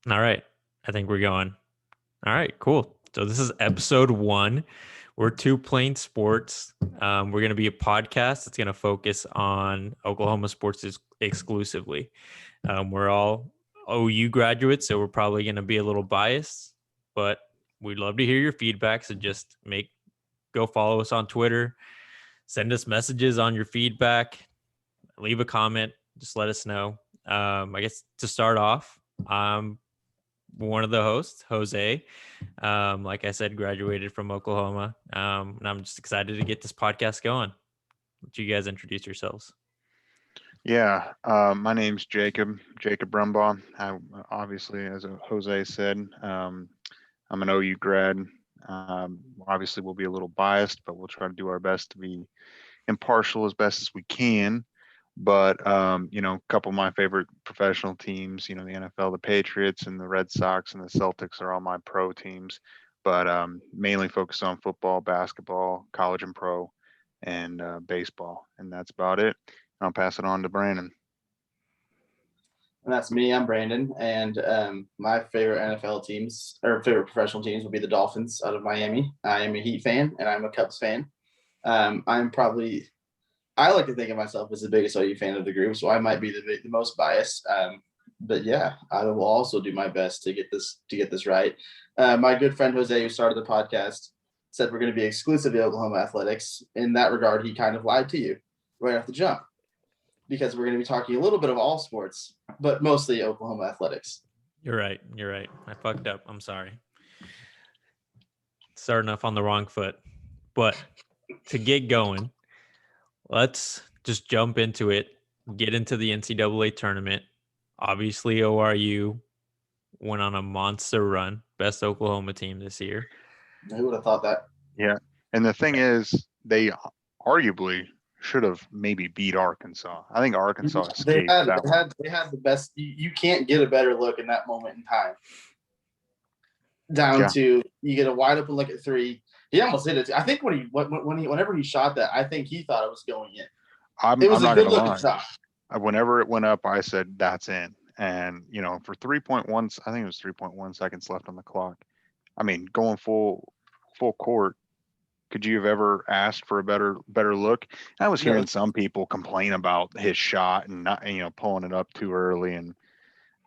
All right. I think we're going. All right, cool. So this is episode 1. We're two playing sports. We're going to be a podcast that's going to focus on Oklahoma sports exclusively. We're all OU graduates, so we're probably going to be a little biased, but we'd love to hear your feedback. So just go follow us on Twitter, send us messages on your feedback, leave a comment, just let us know. I guess to start off, one of the hosts, Jose. Like I said, graduated from Oklahoma. And I'm just excited to get this podcast going. Would you guys introduce yourselves? Yeah, my name's Jacob Brumbaugh. I obviously, as Jose said, I'm an OU grad. Obviously, we'll be a little biased, but we'll try to do our best to be impartial as best as we can. But a couple of my favorite professional teams, the NFL, the Patriots, and the Red Sox and the Celtics are all my pro teams. But mainly focused on football, basketball, college and pro, and baseball, and that's about it. I'll pass it on to Brandon. And that's me. I'm Brandon, and my favorite NFL teams or favorite professional teams would be the Dolphins out of Miami. I am a Heat fan, and I'm a Cubs fan. I like to think of myself as the biggest OU fan of the group, so I might be the most biased. But yeah, I will also do my best to get this right. My good friend Jose, who started the podcast, said we're going to be exclusively Oklahoma athletics. In that regard, he kind of lied to you right off the jump, because we're going to be talking a little bit of all sports, but mostly Oklahoma athletics. You're right. I fucked up. I'm sorry. Starting off on the wrong foot. But to get going, let's just jump into it. Get into the NCAA tournament. Obviously, ORU went on a monster run. Best Oklahoma team this year. Who would have thought that? Yeah, and the thing is, they arguably should have maybe beat Arkansas. I think Arkansas escaped that one. They had the best. You can't get a better look in that moment in time. Down to you get a wide open look at three. He almost hit it. I think whenever he shot that, I think he thought it was going in. It was a good looking shot. Whenever it went up, I said that's in. And for 3.1, I think it was 3.1 seconds left on the clock. I mean, going full court. Could you have ever asked for a better look? I was hearing some people complain about his shot and not, pulling it up too early, and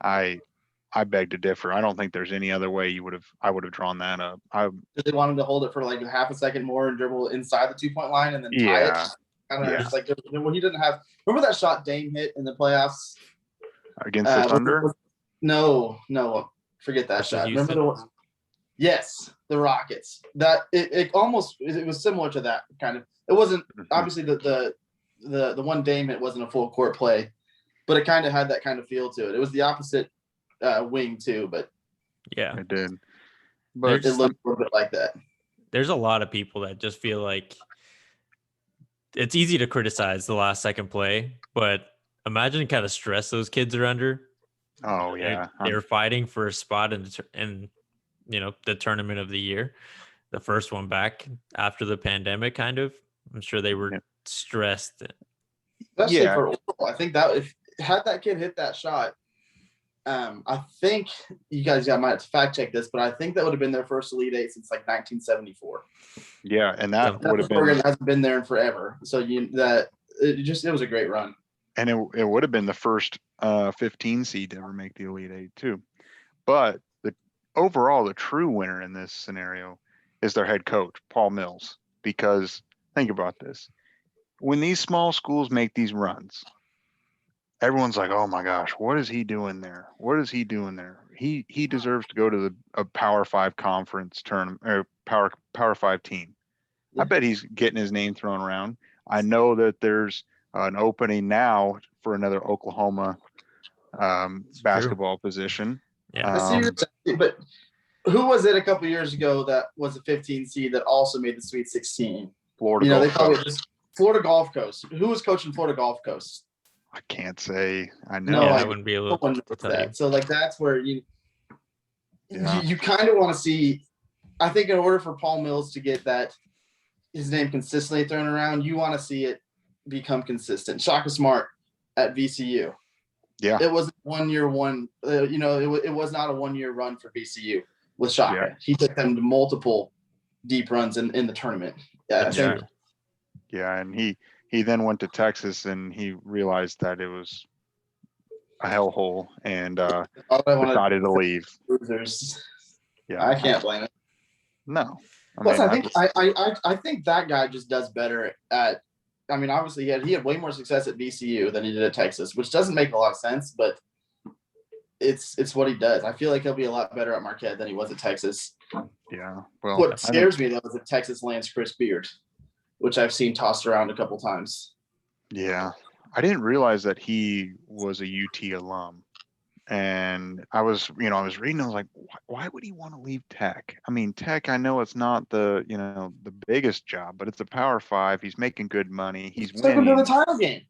I beg to differ. I don't think there's any other way I would have drawn that up. Did they want him to hold it for like half a second more and dribble inside the 2-point line and then tie it? I don't know. It's like when he didn't have. Remember that shot Dame hit in the playoffs against the Thunder? No, forget that shot. Remember the one? Yes, the Rockets. That it was similar to that kind of. It wasn't obviously the one Dame hit wasn't a full court play, but it kind of had that kind of feel to it. It was the opposite wing too, but yeah, it did. But it looked a little bit like that. There's a lot of people that just feel like it's easy to criticize the last second play, but imagine the kind of stress those kids are under. Oh yeah, they're fighting for a spot in the tournament of the year, the first one back after the pandemic, kind of. I'm sure they were stressed. Especially for I think that if had that kid hit that shot, I think you guys might have to fact check this, but I think that would have been their first Elite Eight since like 1974. Yeah, and that would have been. Oregon hasn't been there in forever, so it was a great run. And it would have been the first 15 seed to ever make the Elite Eight too. But overall, the true winner in this scenario is their head coach, Paul Mills, because think about this. When these small schools make these runs, everyone's like, oh my gosh, what is he doing there? What is he doing there? He deserves to go to a Power 5 conference tournament or Power 5 team. Yeah. I bet he's getting his name thrown around. I know that there's an opening now for another Oklahoma basketball position. Yeah. But who was it a couple years ago that was a 15 seed that also made the Sweet 16? Florida Gulf Coast. Florida Gulf Coast. Who was coaching Florida Gulf Coast? I can't say. I know. No, I wouldn't be able to tell you. So like that's where you kind of want to see. I think in order for Paul Mills to get his name consistently thrown around, you want to see it become consistent. Shaka Smart at VCU. Yeah. It was 1 year one. It was not a 1 year run for VCU with Shaka. Yeah. He took them to multiple deep runs in the tournament. Yeah, That's I think true. Yeah, and he then went to Texas and he realized that it was a hellhole and all I wanted decided to leave. losers. Yeah. I can't blame it. No. Plus, I think that guy just does better at. I mean, obviously, he had way more success at VCU than he did at Texas, which doesn't make a lot of sense, but it's what he does. I feel like he'll be a lot better at Marquette than he was at Texas. Yeah. Well, What scares me though is if Texas lands Chris Beard, which I've seen tossed around a couple times. yeah. I didn't realize that he was a UT alum. And I was reading, I was like, why would he want to leave Tech? I mean, Tech, I know it's not the biggest job, but it's a Power 5. He's making good money. He's winning. To the title game.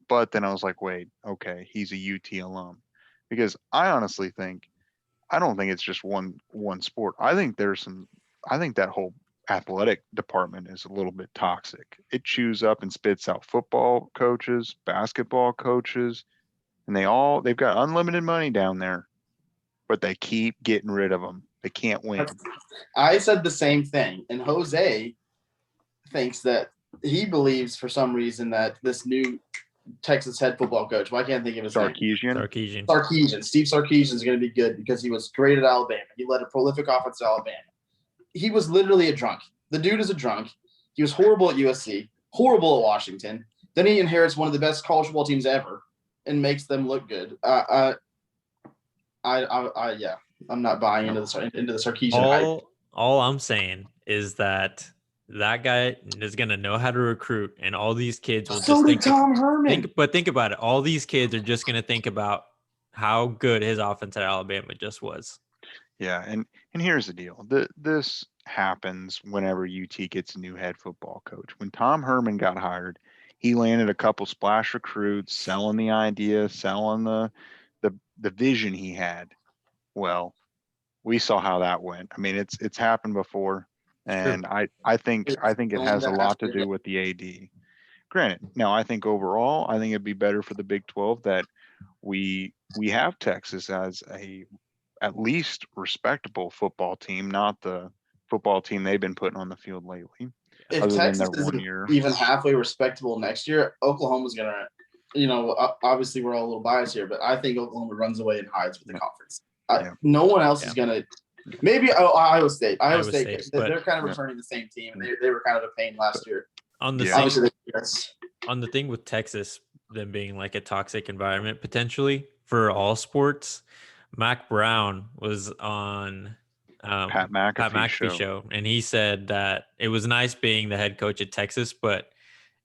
But then I was like, wait, okay, he's a UT alum. Because I don't think it's just one sport. I think that whole athletic department is a little bit toxic. It chews up and spits out football coaches, basketball coaches, and they've got unlimited money down there, but they keep getting rid of them. They can't win. I said the same thing, and Jose thinks that he believes for some reason that this new Texas head football coach, I can't think of his name. Sarkisian. Steve Sarkisian is going to be good because he was great at Alabama. He led a prolific offense at Alabama. He was literally a drunk. The dude is a drunk. He was horrible at USC, horrible at Washington. Then he inherits one of the best college football teams ever and makes them look good. Yeah, I'm not buying into the Sarkisian hype. All I'm saying is that guy is going to know how to recruit, and all these kids will So did Tom Herman. Think about it. All these kids are just going to think about how good his offense at Alabama just was. Yeah, and here's the deal. This happens whenever UT gets a new head football coach. When Tom Herman got hired, he landed a couple splash recruits, selling the idea, selling the vision he had. Well, we saw how that went. I mean, it's happened before, and I think it has a lot to do with the AD. Granted, now I think overall, I think it'd be better for the Big 12 that we have Texas as a at least respectable football team, not the football team they've been putting on the field lately. If Texas isn't even halfway respectable next year, Oklahoma's gonna, obviously we're all a little biased here, but I think Oklahoma runs away and hides with the conference. No one else is gonna. Maybe Iowa State. Iowa State. They're kind of returning the same team. They were kind of a pain last year. On the on the thing with Texas, them being like a toxic environment potentially for all sports, Mac Brown was on Pat McAfee show, and he said that it was nice being the head coach at Texas, but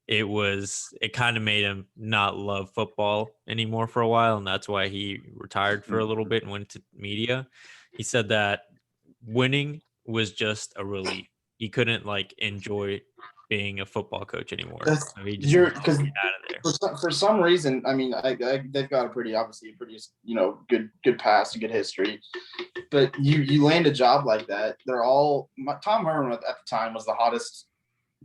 it kind of made him not love football anymore for a while, and that's why he retired for a little bit and went to media. He said that winning was just a relief. He couldn't enjoy being a football coach anymore. So he just because for some reason, I mean, they've got a pretty good past and good history, but you land a job like that, Tom Herman at the time was the hottest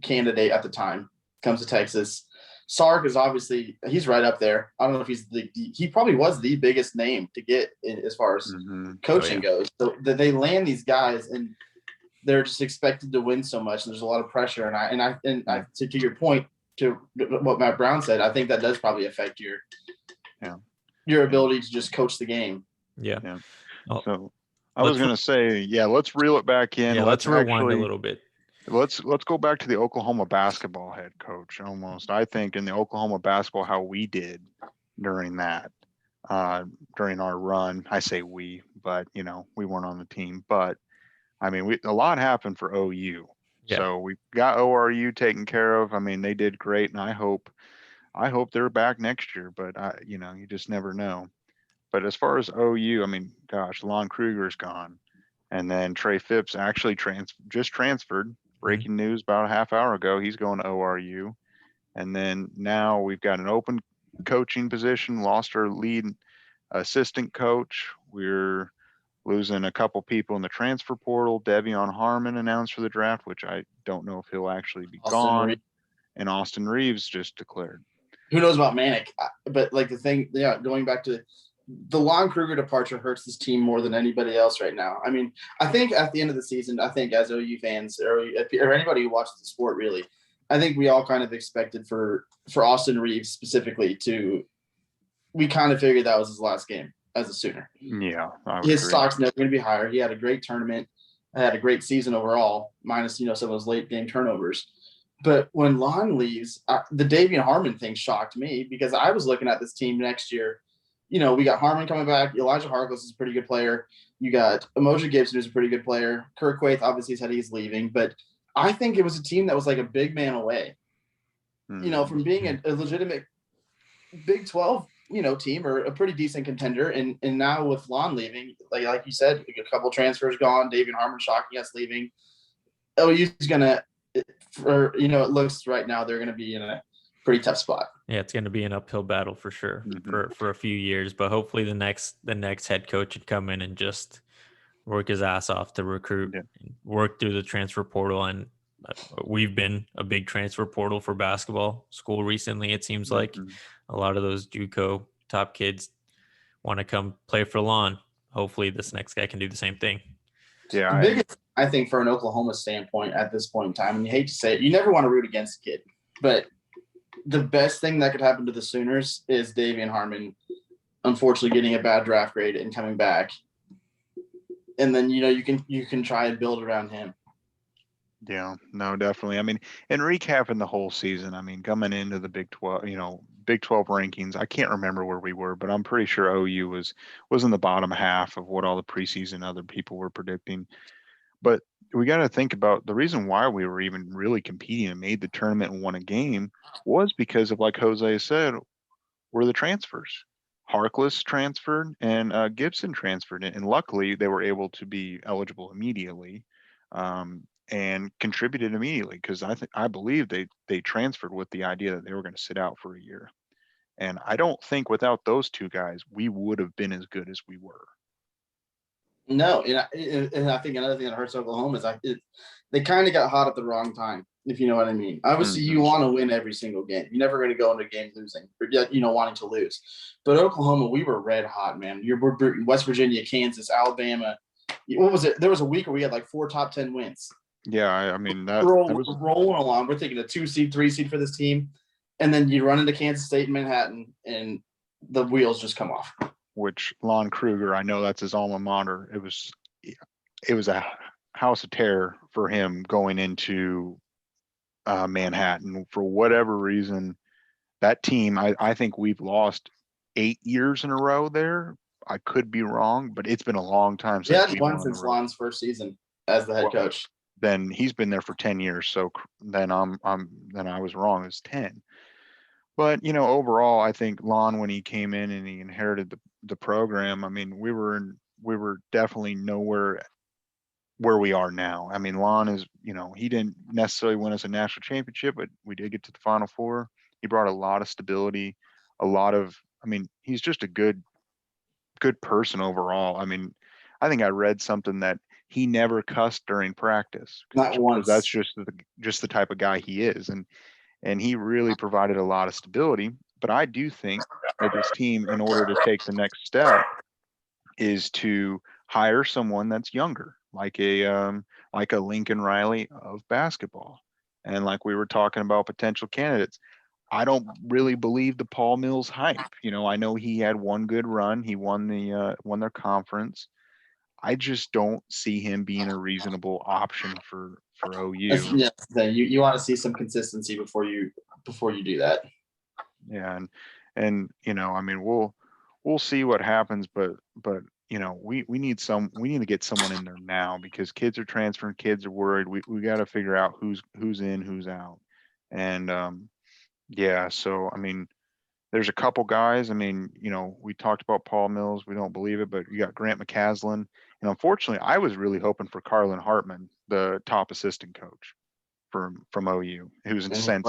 candidate at the time. Comes to Texas. Sark is obviously he's right up there. I don't know if he probably was the biggest name to get as far as coaching goes. So they land these guys and they're just expected to win so much. And there's a lot of pressure. And I to your point, to what Matt Brown said, I think that does probably affect your ability to just coach the game. Yeah. So I was going to say, let's reel it back in. Yeah, let's rewind a little bit. Let's go back to the Oklahoma basketball head coach almost. I think in the Oklahoma basketball, how we did during that, during our run, I say we, but we weren't on the team, but I mean, a lot happened for OU. Yeah. So we got ORU taken care of. I mean, they did great, and I hope they're back next year, but you just never know. But as far as OU, I mean, gosh, Lon Kruger's gone. And then Trey Phipps actually just transferred. Breaking news about a half hour ago. He's going to ORU. And then now we've got an open coaching position, lost our lead assistant coach. We're losing a couple people in the transfer portal. Devion Harmon announced for the draft, which I don't know if he'll actually be gone. And Austin Reeves just declared. who knows about Manic? But like the thing, going back to the Lon Kruger departure hurts this team more than anybody else right now. I mean, I think at the end of the season, I think as OU fans or anybody who watches the sport, really, I think we all kind of expected for Austin Reeves specifically we kind of figured that was his last game as a Sooner. Yeah, I would his agree. stock's never going to be higher. He had a great tournament, had a great season overall, minus some of those late game turnovers. But when Lon leaves, the Davian Harmon thing shocked me because I was looking at this team next year. We got Harmon coming back. Elijah Harkless is a pretty good player. You got Emoja Gibson, who's a pretty good player. Kirk Waith obviously said he's leaving, but I think it was a team that was like a big man away, from being a legitimate Big 12, team or a pretty decent contender. And now with Lon leaving, like you said, a couple transfers gone. Davian Harmon shocking us leaving. OU's gonna, it looks right now they're gonna be in a pretty tough spot. Yeah, it's going to be an uphill battle for sure for a few years, but hopefully the next head coach would come in and just work his ass off to recruit, work through the transfer portal. And we've been a big transfer portal for basketball school recently. It seems like a lot of those JUCO top kids want to come play for Lon. Hopefully this next guy can do the same thing. Yeah. The biggest, I think, for an Oklahoma standpoint at this point in time, and you hate to say it, you never want to root against a kid, but the best thing that could happen to the Sooners is Davian Harmon, unfortunately, getting a bad draft grade and coming back. And then, you can try and build around him. Yeah, no, definitely. I mean, and recapping the whole season, I mean, coming into the Big 12, Big 12 rankings, I can't remember where we were, but I'm pretty sure OU was in the bottom half of what all the preseason other people were predicting. But we got to think about the reason why we were even really competing and made the tournament and won a game was because of, like Jose said, were the transfers. Harkless transferred and Gibson transferred, and luckily they were able to be eligible immediately. And contributed immediately because I believe they transferred with the idea that they were going to sit out for a year. And I don't think without those two guys, we would have been as good as we were. No, and I think another thing that hurts Oklahoma is they kind of got hot at the wrong time, if you know what I mean. Obviously, you want to win every single game. You're never going to go into a game losing or wanting to lose. But Oklahoma, we were red hot, man. We're West Virginia, Kansas, Alabama. What was it? There was a week where we had like 4 top 10 wins. Yeah, I mean that was rolling along. We're thinking a 2 seed, 3 seed for this team, and then you run into Kansas State and Manhattan, and the wheels just come off. Which Lon Kruger, I know that's his alma mater. It was a house of terror for him going into Manhattan for whatever reason. That team, I think we've lost 8 years in a row there. I could be wrong, but it's been a long time since we've won since Lon's first season as the head coach. Then he's been there for 10 years. So then I was wrong. It's 10. But, overall, I think Lon, when he came in and he inherited the program, I mean, we were definitely nowhere where we are now. I mean, Lon is, he didn't necessarily win us a national championship, but we did get to the Final Four. He brought a lot of stability, he's just a good person overall. I mean, I think I read something that he never cussed during practice. Not once. That's just the type of guy he is. And he really provided a lot of stability. But I do think that this team, in order to take the next step, is to hire someone that's younger, like a Lincoln Riley of basketball. And like we were talking about potential candidates, I don't really believe the Paul Mills hype. I know he had one good run. He won their conference. I just don't see him being a reasonable option for OU. You want to see some consistency before you do that. Yeah, and we'll see what happens, but we need to get someone in there now because kids are transferring, kids are worried. We got to figure out who's in, who's out, and so there's a couple guys. We talked about Paul Mills. We don't believe it, but you got Grant McCaslin. And unfortunately, I was really hoping for Carlin Hartman, the top assistant coach from OU, who's incensed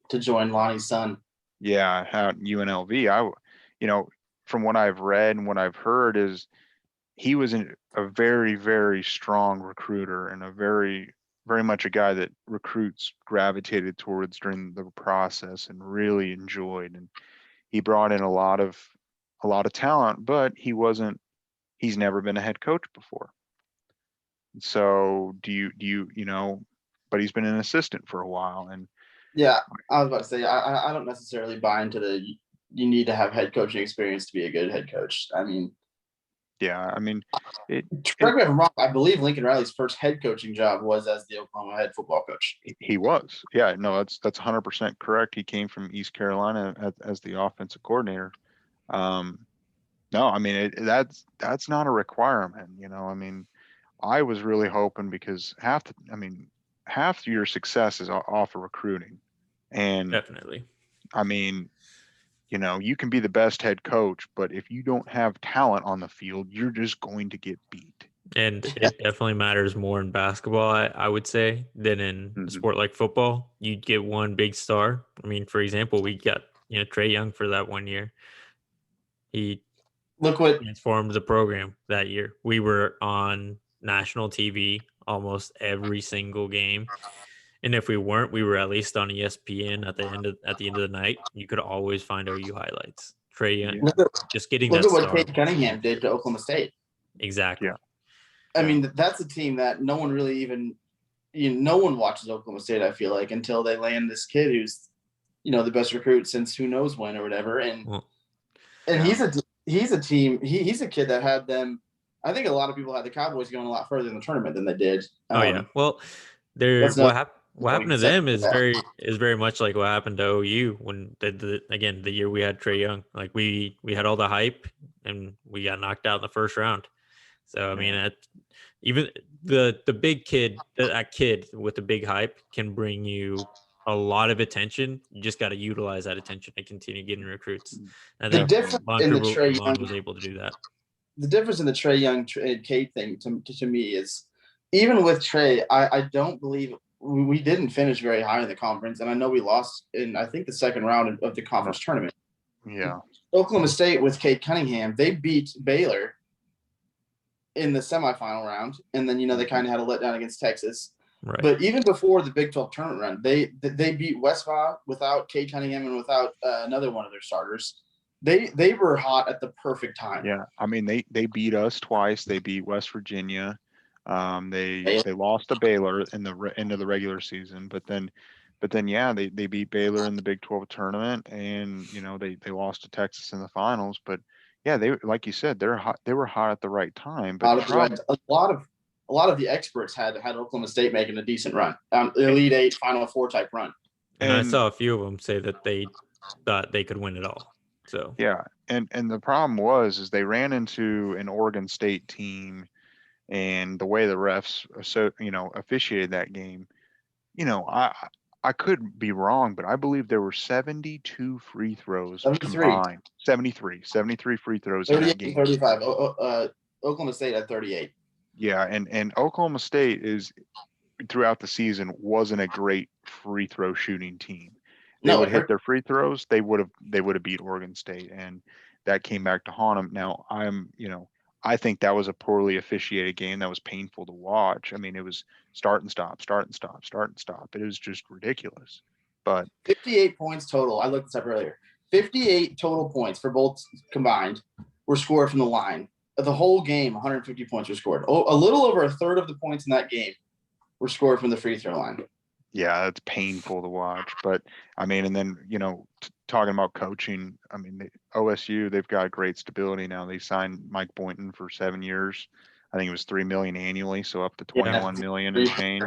to join Lonnie's son. Yeah, at UNLV. From what I've read and what I've heard is he was a very, very strong recruiter and a very very much a guy that recruits gravitated towards during the process and really enjoyed. And he brought in a lot of talent, but he's never been a head coach before. So but he's been an assistant for a while. And yeah, I was about to say, I don't necessarily buy into you need to have head coaching experience to be a good head coach. I mean, yeah, correct me if I'm wrong. I believe Lincoln Riley's first head coaching job was as the Oklahoma head football coach. he was. Yeah, no, that's 100% correct. He came from East Carolina as the offensive coordinator. No, I mean that's not a requirement. I was really hoping because half your success is off of recruiting, and Definitely. I mean, you can be the best head coach, but if you don't have talent on the field, you're just going to get beat. And it definitely matters more in basketball, I would say, than in a sport like football. You'd get one big star. I mean, for example, we got Trae Young for that 1 year. He transformed the program that year. We were on national TV almost every single game. And if we weren't, we were at least on ESPN at the end of the night. You could always find OU highlights. Trae Young, just getting that look at star. what Cade Cunningham did to Oklahoma State. Exactly. Yeah. I mean, that's a team that no one really even no one watches Oklahoma State, I feel like, until they land this kid who's the best recruit since who knows when or whatever. And he's a team. He's a kid that had them. I think a lot of people had the Cowboys going a lot further in the tournament than they did. Well, what happened to them is very much like what happened to OU when the year we had Trae Young. Like we had all the hype and we got knocked out in the first round. So I mean, even the big kid, that kid with the big hype can bring you a lot of attention. You just got to utilize that attention and continue getting recruits. And the difference in the Trae Young was able to do that. The difference in the Trae Young Cade thing to me is, even with Trae, I don't believe we didn't finish very high in the conference, and I know we lost in, I think, the second round of the conference tournament. Yeah. Oklahoma State with Cade Cunningham, they beat Baylor in the semifinal round, and then they kind of had a letdown against Texas. Right. But even before the Big 12 tournament run, they beat Westphal without Cade Cunningham and without another one of their starters. They were hot at the perfect time. Yeah, I mean they beat us twice. They beat West Virginia. They lost to Baylor in the end of the regular season, but then yeah, they beat Baylor in the Big 12 tournament, and they lost to Texas in the finals. But yeah, they, like you said, they were hot at the right time. But a lot of the experts had Oklahoma State making a decent run, Elite Eight, Final Four type run. And I saw a few of them say that they thought they could win it all. So yeah, and the problem is they ran into an Oregon State team, and the way the refs officiated that game, I could be wrong, but I believe there were 72 free throws 73. combined. 73 free throws in that game. 35. Oklahoma State had 38. Yeah, and Oklahoma State throughout the season wasn't a great free throw shooting team. They would hit their free throws, they would have beat Oregon State, and that came back to haunt them. Now I think that was a poorly officiated game that was painful to watch. I mean, it was start and stop. It was just ridiculous. But 58 points total. I looked this up earlier. 58 total points for both combined were scored from the line. The whole game, 150 points were scored. A little over a third of the points in that game were scored from the free throw line. Yeah, it's painful to watch. But I mean, and then talking about coaching, I mean, OSU, they've got great stability now. They signed Mike Boynton for 7 years. I think it was $3 million annually, so up to $21 million and change.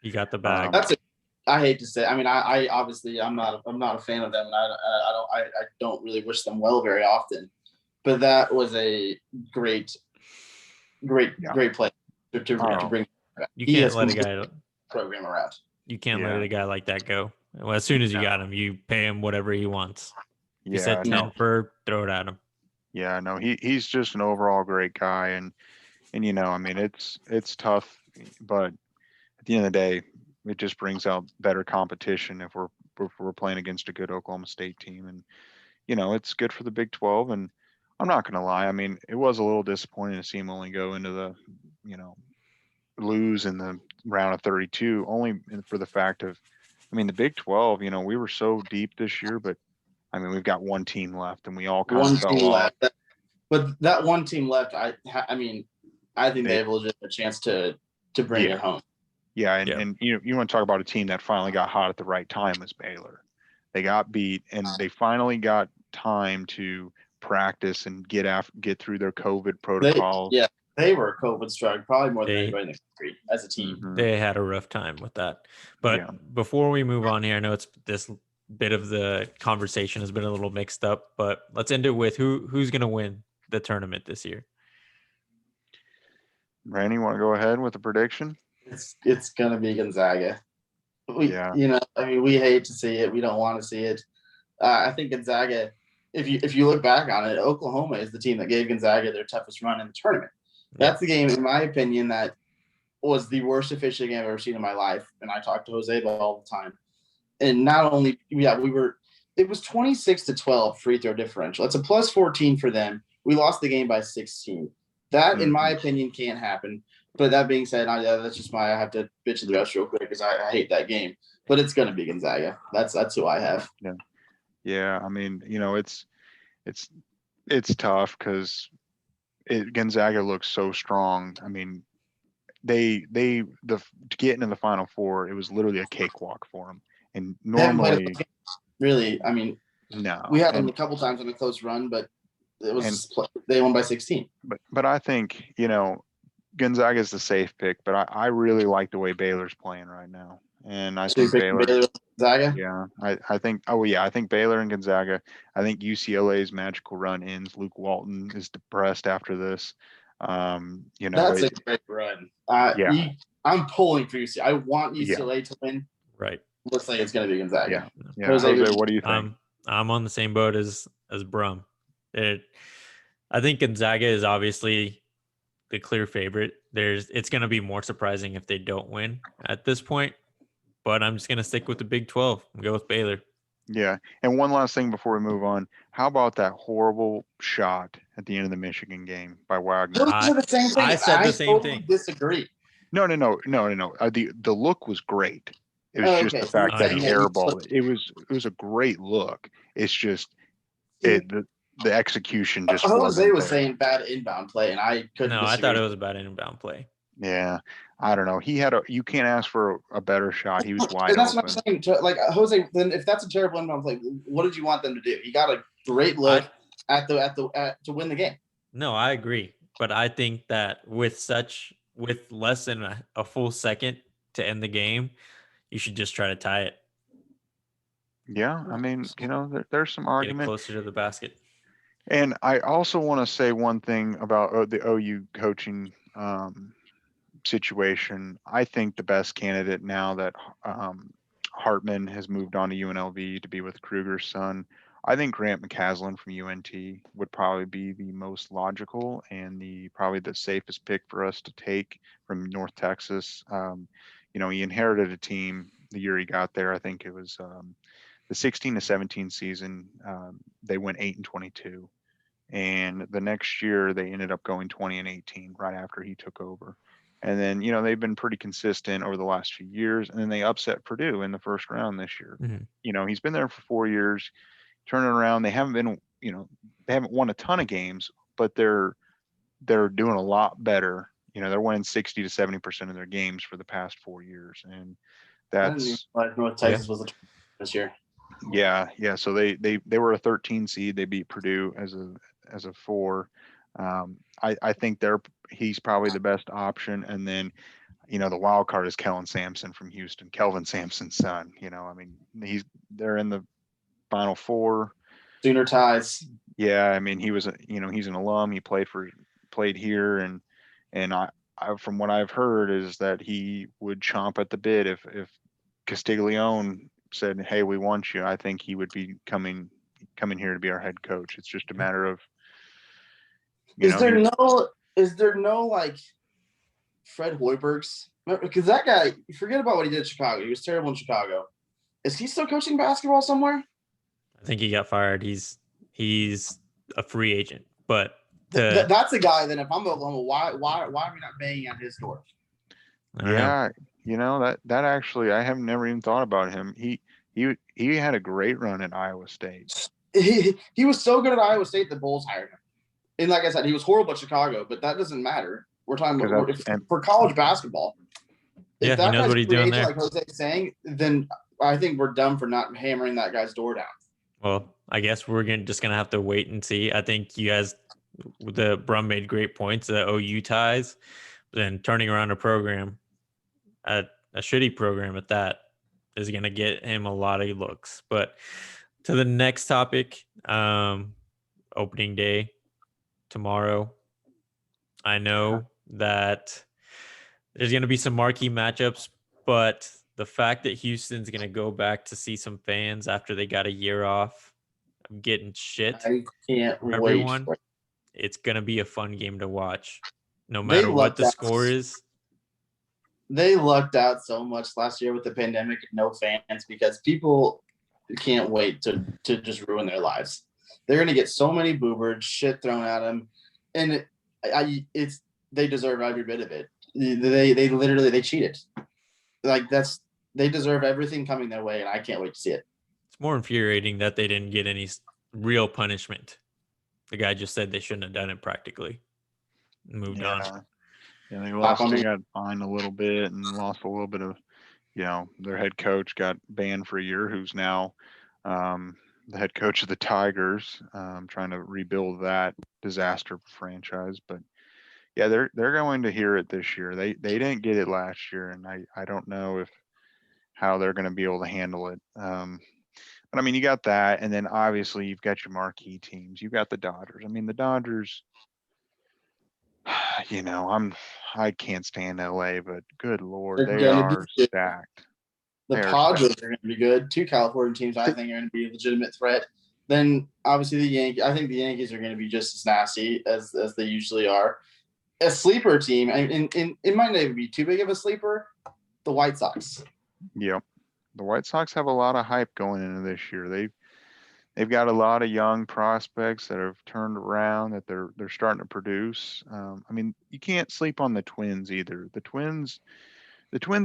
You got the bag. I hate to say. I mean, I obviously I'm not a fan of them, and I don't really wish them well very often. But that was a great play to bring. You can't let a guy program around. You can't let a guy like that go. Well, as soon as you got him, you pay him whatever he wants. You said 10 for, throw it at him. Yeah, no, he's just an overall great guy, and I mean, it's tough, but at the end of the day, it just brings out better competition if we're playing against a good Oklahoma State team, and it's good for the Big 12. And I'm not gonna lie, I mean, it was a little disappointing to see him only go into the lose in the round of 32, only for the fact of, I mean, the Big 12, we were so deep this year, but I mean, we've got one team left and we all kind One of fell team off. left. But that one team left, I mean, I think they have a legitimate chance to bring it home. Yeah, and you want to talk about a team that finally got hot at the right time was Baylor. They got beat and they finally got time to practice and get through their COVID protocols. They were COVID struck probably more than anybody in the country as a team. Mm-hmm. They had a rough time with that. But before we move on here, I know it's this bit of the conversation has been a little mixed up, but let's end it with who's going to win the tournament this year. Randy, want to go ahead with the prediction? It's going to be Gonzaga. We hate to see it. We don't want to see it. I think Gonzaga, if you look back on it, Oklahoma is the team that gave Gonzaga their toughest run in the tournament. That's the game, in my opinion, that was the worst officiating game I've ever seen in my life. And I talk to Jose all the time. And not only, it was 26-12 free throw differential. It's a plus 14 for them. We lost the game by 16. That, in my opinion, can't happen. But that being said, that's just I have to bitch the rest real quick because I hate that game. But it's going to be Gonzaga. That's who I have. Yeah. I mean, it's tough because Gonzaga looks so strong. I mean, to get into the Final Four, it was literally a cakewalk for them. And normally, really, I mean, no, we had them a couple times on a close run, but they won by 16. But I think Gonzaga is the safe pick, but I really like the way Baylor's playing right now, and I think Baylor, Gonzaga. Yeah, I think. Oh yeah, I think Baylor and Gonzaga. I think UCLA's magical run ends. Luke Walton is depressed after this. That's a great run. I'm pulling for UCLA. I want UCLA to win. Right. Looks like it's going to be Gonzaga. Yeah. Jose, what do you think? I'm on the same boat as Brum. I think Gonzaga is obviously the clear favorite. It's going to be more surprising if they don't win at this point, but I'm just going to stick with the Big 12 and go with Baylor. Yeah. And one last thing before we move on. How about that horrible shot at the end of the Michigan game by Wagner? The same thing. I said the same thing. Disagree. No. The look was great. It was just the fact that he airballed it. It was a great look. It's just the execution just Jose was saying bad inbound play, and I couldn't. No, I thought it was a bad inbound play. Yeah, I don't know. You can't ask for a better shot. He was wide and that's open. what I'm saying. Like Jose, then if that's a terrible inbound play, what did you want them to do? He got a great look to win the game. No, I agree, but I think that with less than a full second to end the game, you should just try to tie it. Yeah, I mean, there's some argument. Get it closer to the basket. And I also want to say one thing about the OU coaching situation. I think the best candidate now that Hartman has moved on to UNLV to be with Kruger's son, I think Grant McCaslin from UNT would probably be the most logical and probably the safest pick for us to take from North Texas. He inherited a team the year he got there. I think it was the 16-17 season. They went 8-22. And the next year they ended up going 20-18 right after he took over. And then, they've been pretty consistent over the last few years. And then they upset Purdue in the first round this year. Mm-hmm. He's been there for 4 years, turning around. They haven't been, they haven't won a ton of games, but they're doing a lot better. They're winning 60 to 70% of their games for the past 4 years. And that's North Texas was this year. Yeah. So they were a 13 seed. They beat Purdue as a 4. I think he's probably the best option. And then, the wild card is Kelvin Sampson from Houston, Kelvin Sampson's son. I mean, they're in the Final Four. Sooner ties. Yeah. I mean, he's an alum. He played here. And I from what I've heard is that he would chomp at the bit if Castiglione said, "Hey, we want you." I think he would be coming here to be our head coach. It's just a matter of is there no like Fred Hoiberg's, because that guy, forget about what he did in Chicago. He was terrible in Chicago. Is he still coaching basketball somewhere? I think he got fired. He's a free agent, but that's a guy. Then if I'm Oklahoma, why are we not banging on his door? I don't know. Yeah, that actually I have never even thought about him. He had a great run at Iowa State. He was so good at Iowa State, the Bulls hired him. And like I said, he was horrible at Chicago, but that doesn't matter. We're talking about for college basketball. Yeah, If he that knows guy's what he's doing creative, there. like Jose's saying, then I think we're dumb for not hammering that guy's door down. Well, I guess we're just gonna have to wait and see. I think you guys, the Brum made great points. The OU ties, then turning around a program, a shitty program at that, is gonna get him a lot of looks. But to the next topic, opening day tomorrow. I know that there's gonna be some marquee matchups, but the fact that Houston's gonna go back to see some fans after they got a year off, getting shit I can't from wait everyone, for it. it's gonna be a fun game to watch, no They matter what lucked the out. score is. They lucked out so much last year with the pandemic and no fans because people can't wait to just ruin their lives. They're gonna get so many boobers, shit thrown at them, and it's they deserve every bit of it. They literally they cheated. Like they deserve everything coming their way, and I can't wait to see it. It's more infuriating that they didn't get any real punishment. The guy just said they shouldn't have done it practically. Moved on. Yeah, they got fined a little bit and lost a little bit of, their head coach got banned for a year, who's now the head coach of the Tigers, trying to rebuild that disaster franchise. But yeah, they're going to hear it this year. They didn't get it last year, and I don't know how they're going to be able to handle it. But I mean, you got that, and then obviously you've got your marquee teams. You've got the Dodgers. I mean, the Dodgers. I can't stand LA, but good Lord, They're they gonna be are good. stacked. The They are Padres stacked. are going to be good. Two California teams I think are going to be a legitimate threat. Then obviously the Yankees. I think the Yankees are going to be just as nasty as they usually are. A sleeper team, and it might not even be too big of a sleeper. The White Sox. Yep. The White Sox have a lot of hype going into this year. They've got a lot of young prospects that have turned around, that they're starting to produce. I mean, you can't sleep on the Twins either. The Twins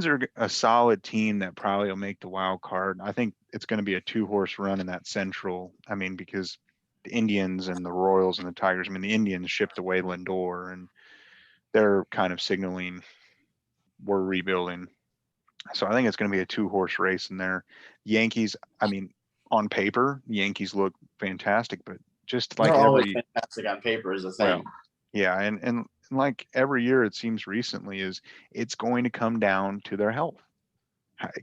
are a solid team that probably will make the wild card. I think it's going to be a 2-horse run in that Central. I mean, because the Indians and the Royals and the Tigers. I mean, the Indians shipped away Lindor, and they're kind of signaling we're rebuilding. So I think it's going to be a 2-horse race in there. Yankees. I mean, on paper, the Yankees look fantastic, but just They're like always fantastic on paper is a thing. well, yeah, and like every year it seems recently is it's going to come down to their health.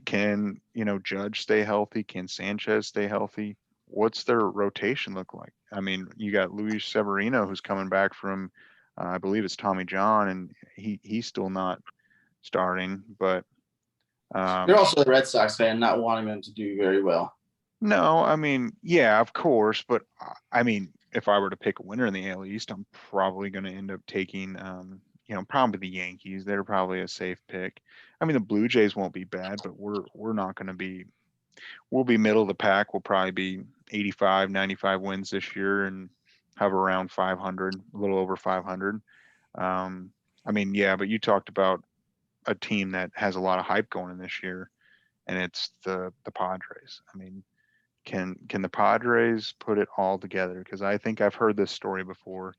Can, Judge stay healthy? Can Sanchez stay healthy? What's their rotation look like? I mean, you got Luis Severino who's coming back from, I believe it's Tommy John, and he's still not starting. But You're also a Red Sox fan, not wanting them to do very well. no, I mean, yeah, of course, but I mean, if I were to pick a winner in the AL East, I'm probably going to end up taking, probably the Yankees. They're probably a safe pick. I mean, the Blue Jays won't be bad, but we're not going to be. We'll be middle of the pack. We'll probably be 85, 95 wins this year and have around 500, a little over 500. I mean, yeah, but you talked about a team that has a lot of hype going in this year, and it's the Padres. I mean, can the Padres put it all together? Because I think I've heard this story before.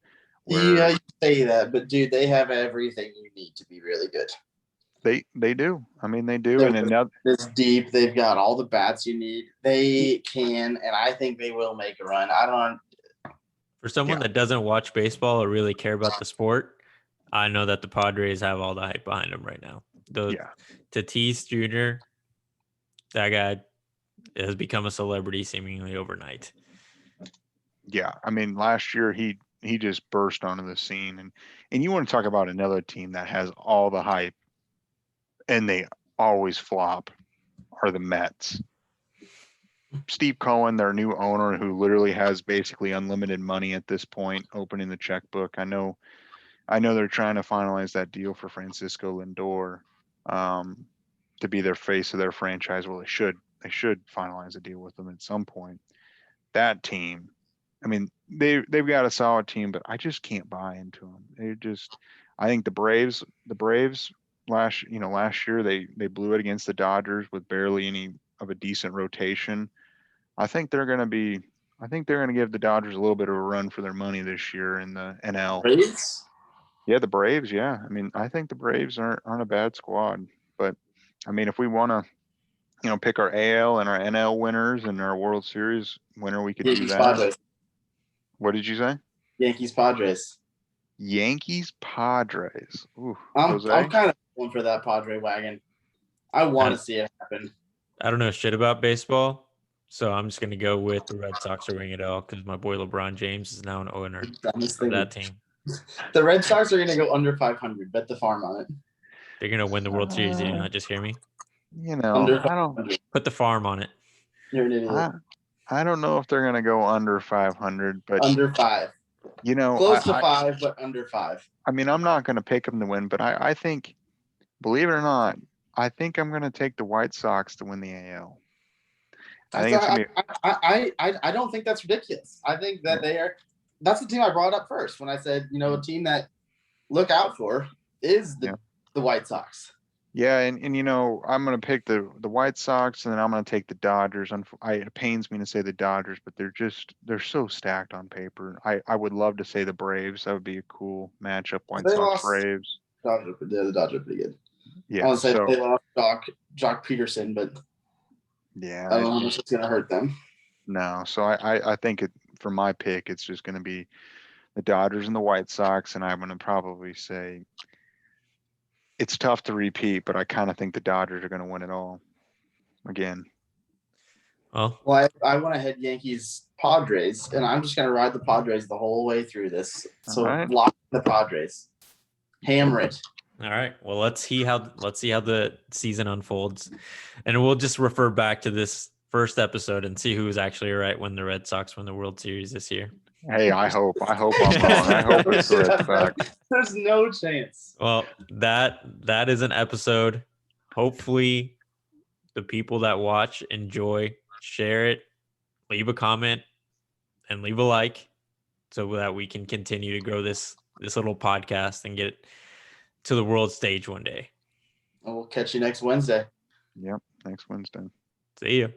Yeah, you say that, but dude, they have everything you need to be really good. They do. I mean, they do. They're And now it's deep. They've got all the bats you need. They can, and I think they will make a run. I don't. For someone Yeah. that doesn't watch baseball or really care about the sport, I know that the Padres have all the hype behind them right now. Yeah. Tatis Jr., that guy has become a celebrity seemingly overnight. Yeah. I mean, last year he just burst onto the scene, and you want to talk about another team that has all the hype and they always flop are the Mets. Steve Cohen, their new owner, who literally has basically unlimited money at this point, opening the checkbook. I know they're trying to finalize that deal for Francisco Lindor, to be their face of their franchise. Well, they should finalize a deal with them at some point. That team, I mean, they've got a solid team, but I just can't buy into them. I think the Braves last year they blew it against the Dodgers with barely any of a decent rotation. I think they're going to give the Dodgers a little bit of a run for their money this year in the NL. Braves? Yeah, the Braves. Yeah, I mean, I think the Braves aren't a bad squad, but I mean, if we want to, pick our AL and our NL winners and our World Series winner, we could do Yankees that. Padres. What did you say? Yankees Padres. Yankees Padres. Ooh, I'm Jose? kind of going for that Padre wagon. I want to see it happen. I don't know shit about baseball, so I'm just gonna go with the Red Sox are winning it all because my boy LeBron James is now an owner of that team. The Red Sox are going to go under 500. Bet the farm on it. They're gonna win the World Series. Did you not just hear me? Under I don't 500. Put the farm on it. You're an idiot. I don't know if they're gonna go under 500, but Under 5. Close to 5, but under 5. I mean, I'm not gonna pick them to win, but I think, believe it or not, I think I'm gonna take the White Sox to win the AL. I think it's gonna be. I don't think that's ridiculous. I think that they are. That's the team I brought up first when I said, a team that look out for is the White Sox. Yeah, and I'm gonna pick the White Sox, and then I'm gonna take the Dodgers. It pains me to say the Dodgers, but they're so stacked on paper. I would love to say the Braves. That would be a cool matchup. White Sox Braves. The Dodgers are pretty good. Yeah, I would say they lost Jock Peterson, but yeah, I don't know how much it's gonna hurt them. No, so I think for my pick, it's just gonna be the Dodgers and the White Sox, and I'm gonna probably say. It's tough to repeat, but I kind of think the Dodgers are going to win it all again. Well, I want to head Yankees Padres, and I'm just going to ride the Padres the whole way through this. So lock the Padres, hammer it. All right. Well, let's see how the season unfolds, and we'll just refer back to this first episode and see who's actually right when the Red Sox win the World Series this year. Hey, I hope I'm wrong. I hope it's the Red Sox. There's no chance. Well, that is an episode. Hopefully, the people that watch enjoy, share it, leave a comment, and leave a like, so that we can continue to grow this little podcast and get to the world stage one day. And we'll catch you next Wednesday. Yep, next Wednesday. See ya.